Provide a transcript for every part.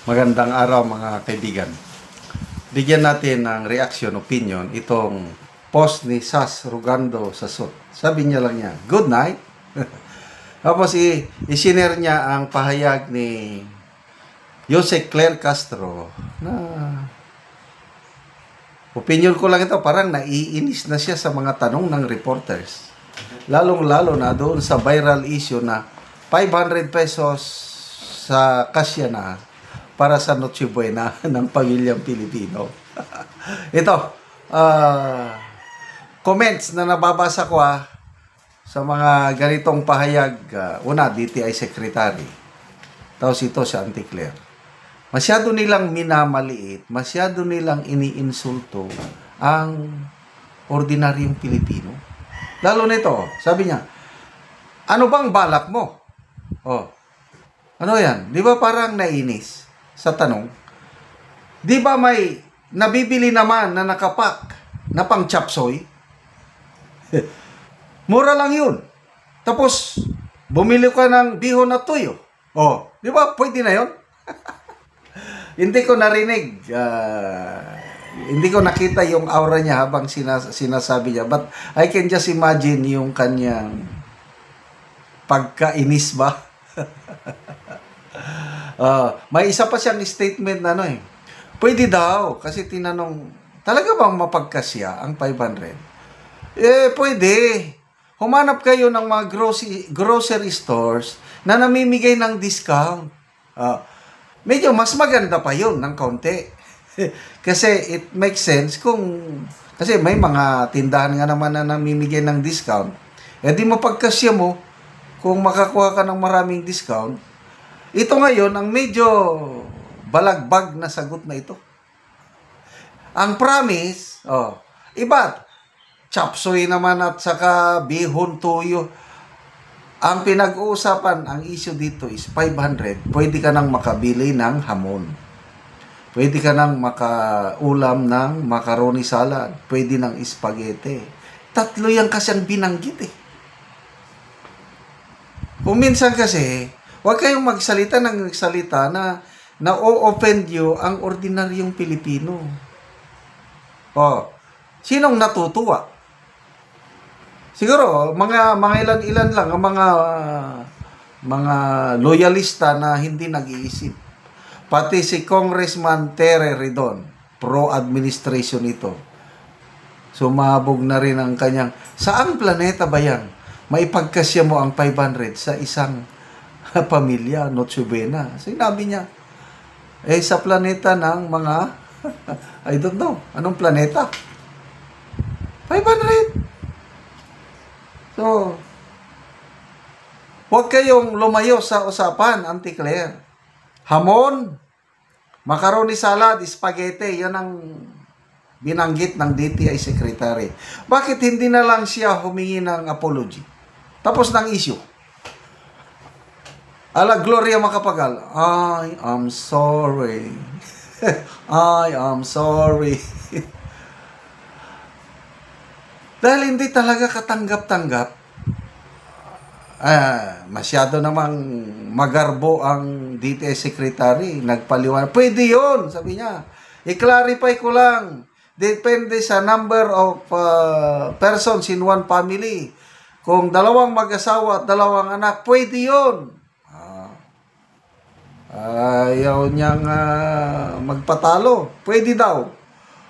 Magandang araw mga kaibigan. Bigyan natin ng reaction, opinion itong post ni Sas Rugando Sasot. Sabi niya lang niya, good night. Tapos isinare niya ang pahayag ni Jose Claire Castro na opinion ko lang ito, parang naiinis na siya sa mga tanong ng reporters. Lalong-lalo na doon sa viral issue na 500 pesos sa kasya na para sa Noche Buena ng pamilyang Pilipino. Ito, comments na nababasa ko sa mga ganitong pahayag. Una, DTI Secretary. Tapos ito si Auntie Claire. Masyado nilang minamaliit, masyado nilang iniinsulto ang ordinaryong Pilipino. Lalo nito, sabi niya, ano bang balak mo? Oh, ano yan? Di ba parang nainis sa tanong? Di ba may nabibili naman na nakapak na pang chapsoy? Mura lang yun. Tapos, bumili ka ng bihon na tuyo. Oh, di ba? Pwede na yun. Hindi ko narinig. Hindi ko nakita yung aura niya habang sinasabi niya. But I can just imagine yung kanyang pagkainis ba? May isa pa siyang statement na pwede daw. Kasi tinanong, talaga bang mapagkasya ang 500? Pwede. Humanap kayo ng mga grocery stores na namimigay ng discount. Medyo mas maganda pa yun ng kaunti. Kasi it makes sense kasi may mga tindahan nga naman na namimigay ng discount. Di mapagkasya mo kung makakuha ka ng maraming discount. Ito ngayon ang medyo balagbag na sagot na ito. Ang promise, iba, chapsoy naman at saka bihon tuyo. Ang pinag-uusapan, ang issue dito is 500. Pwede ka nang makabili ng hamon. Pwede ka nang makaulam ng macaroni salad. Pwede ng spaghetti. Tatlo yan kasi ang binanggit Kung minsan kasi, huwag kayong magsalita na na-o-offend you ang ordinaryong Pilipino. Sinong natutuwa? Siguro, mga ilan-ilan lang ang mga loyalista na hindi nag-iisip. Pati si Congressman Tere Ridon, pro-administration ito. Sumabog na rin ang kanyang, saang planeta ba yan? Maipagkasya mo ang 500 sa isang pamilya, Noche Buena. Sinabi niya, sa planeta ng mga, I don't know, anong planeta? 500! So, huwag kayong lumayo sa usapan, Auntie Claire. Hamon, macaroni salad, spaghetti, yan ang binanggit ng DTI Secretary. Bakit hindi na lang siya humingi ng apology? Tapos ng issue. Gloria Macapagal, I am sorry. I am sorry. Dahil hindi talaga katanggap-tanggap, masyado namang magarbo ang DTI Secretary, nagpaliwanag. Pwede yun, sabi niya. I-clarify ko lang. Depende sa number of persons in one family. Kung dalawang mag-asawa at dalawang anak, pwede yun. Ayaw niyang magpatalo. Pwede daw.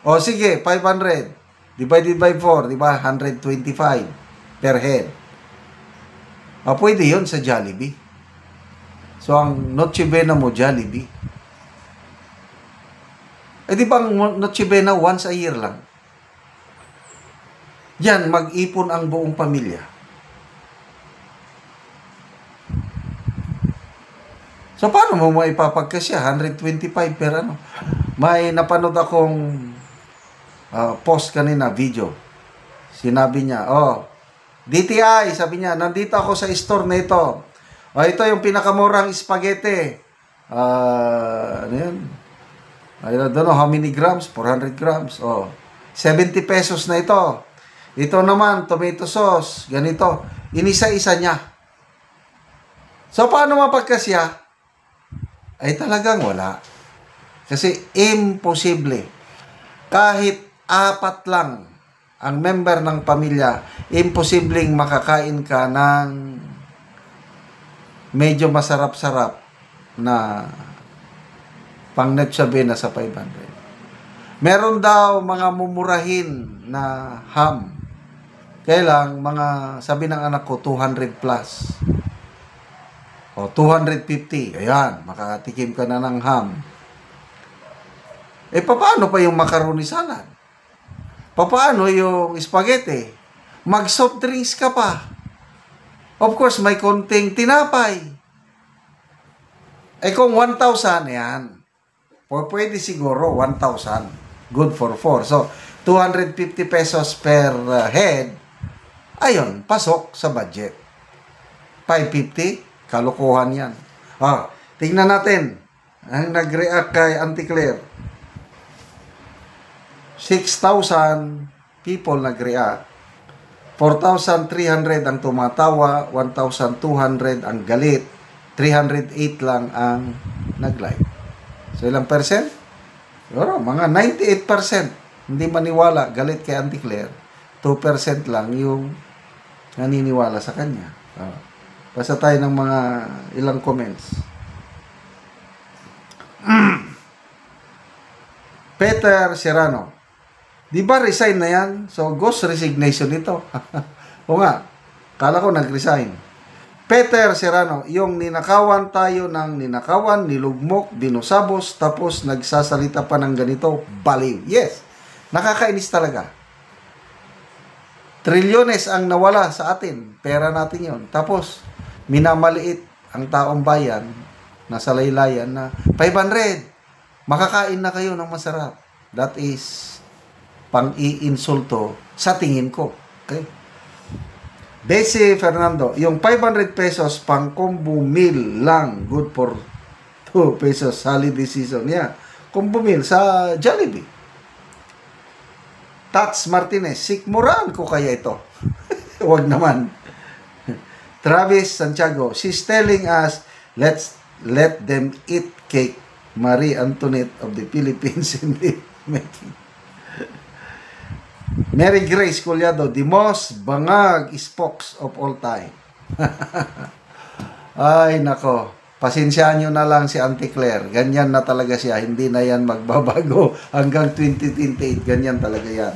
O sige, 500. Divided by 4, di ba? 125 per head. Pwede yun sa Jollibee. So, ang Noche Buena mo, Jollibee. Di ba ang Noche Buena once a year lang? Yan, mag-ipon ang buong pamilya. So, paano mo maipapagkasya? 125 per ano? May napanood akong post kanina, video. Sinabi niya, DTI, sabi niya, nandito ako sa store na ito. Ito yung pinakamurang spaghetti. Ano yan? I don't know how many grams, 400 grams. 70 pesos na ito. Ito naman, tomato sauce, ganito. Inisa-isa niya. So, paano mapagkasya? Ay talagang wala. Kasi imposible. Kahit 4 lang ang member ng pamilya, imposibleng makakain ka ng medyo masarap-sarap na pang nagsabi na sa 500. Meron daw mga mumurahin na ham. Kaya lang, mga, sabi ng anak ko, 200 plus. O, 250. Ayan, makatikim ka na ng ham. Paano pa yung macaroni salad? Paano yung spaghetti? Mag-soft drinks ka pa. Of course, may konting tinapay. Kung 1,000, yan. Pwede siguro 1,000. Good for 4. So, 250 pesos per head. Ayun, pasok sa budget. 550, kalokohan yan. Tingnan natin. Ang nag-react kay Auntie Claire. 6,000 people nag-react. 4,300 ang tumatawa, 1,200 ang galit, 308 lang ang nag-like. So, ilang percent? Siguro, mga 98%. Hindi maniwala, galit kay Auntie Claire. 2% lang yung naniniwala sa kanya. Basta tayo ng mga ilang comments. Peter Serrano. Di ba resign na yan? So, ghost resignation ito. O nga, kala ko nag-resign. Peter Serrano, yung ninakawan tayo ng ninakawan, nilugmok, binusabos, tapos nagsasalita pa ng ganito, baliw. Yes, nakakainis talaga. Trilyones ang nawala sa atin. Pera natin yon. Tapos, minamaliit ang taong bayan, nasa laylayan na 500. Makakain na kayo ng masarap. That is pang-iinsulto sa tingin ko. Okay? Desi Fernando, yung 500 pesos pang combo meal lang, good for 2 pesos holiday season. Yeah, combo meal sa Jollibee. Tats Martinez, sikmuraan ko kaya ito. Wag naman. Travis Santiago, she's telling us, let them eat cake. Marie Antoinette of the Philippines hindi making. Mary Grace Collado, the most bangag spokes of all time. Ay, nako. Pasensyaan nyo na lang si Auntie Claire. Ganyan na talaga siya. Hindi na yan magbabago hanggang 2028. Ganyan talaga yan.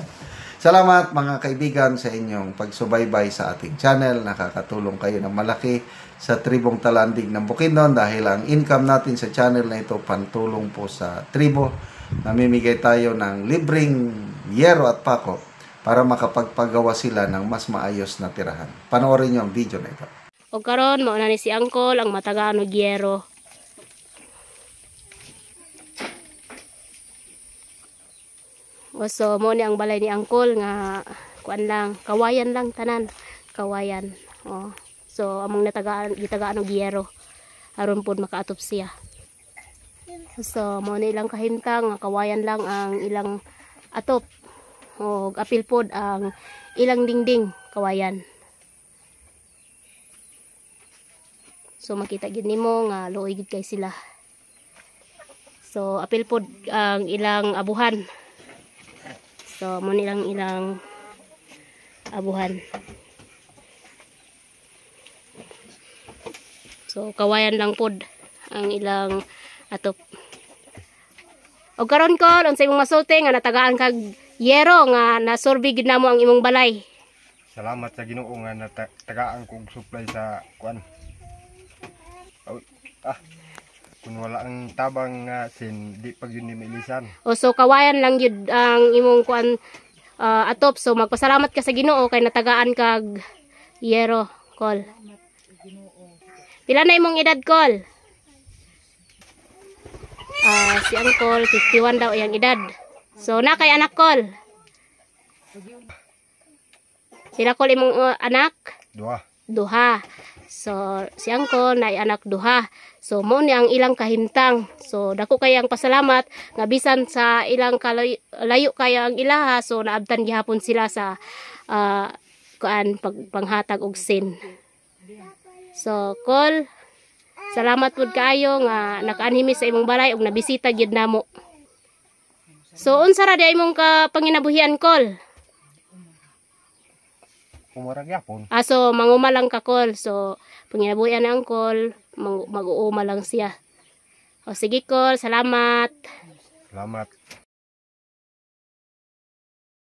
Salamat mga kaibigan sa inyong pagsubaybay sa ating channel. Nakakatulong kayo ng malaki sa tribong Talandig ng Bukidnon dahil ang income natin sa channel na ito pantulong po sa tribo. Namimigay tayo ng libreng yero at pako para makapagpagawa sila ng mas maayos na tirahan. Panoorin nyo ang video na ito. O karon mo na ni si Angkol ang matagaan og yero. So mo ni ang balay ni Angkol nga kuan lang, kawayan lang tanan, kawayan. So among gitagaan og yero aron pud makaatop siya. So mo ni ilang kahimtang nga kawayan lang ang ilang atop. O apil pod ang ilang dingding kawayan. So makita gid nimo nga luoy gid kay sila. So apil pod ang ilang abuhan. So mo nilang ilang abuhan. So kawayan lang pod ang ilang atop. Og karon ko unsay imong masulti nga natagaan kag yero nga nasurvey gid namo ang imong balay. Salamat sa Ginoo nga natagaan kog supply sa kuan. Kung wala ang tabang nga sin di pag yun ni milisan. So kawayan lang yun ang imong kuan atop. So magpasalamat ka sa Ginoo kay natagaan kag yero, Kol. Pila na imong edad, Kol? Si Angkol 51 daw iyang edad. So na kay anak, Kol? Sila, Kol, imong anak? Duha. So si Angkol na anak duha. So mo ni ang ilang kahimtang. So dako kay ang pasalamat nga bisan sa ilang layo kaya ang ilaha, so naabtan gihapon sila sa panghatag og sin. So Kol, Salamat pud kaayo nga nakaanhimi sa imong balay ug nabisita gyud namo. So unsa ra di imong ka panginabuhian Kol? Umurag yapon. So manguma lang ka Kol. So panginabuhian ang Kol, mag-uuma lang siya. O sige Kol, salamat. Salamat.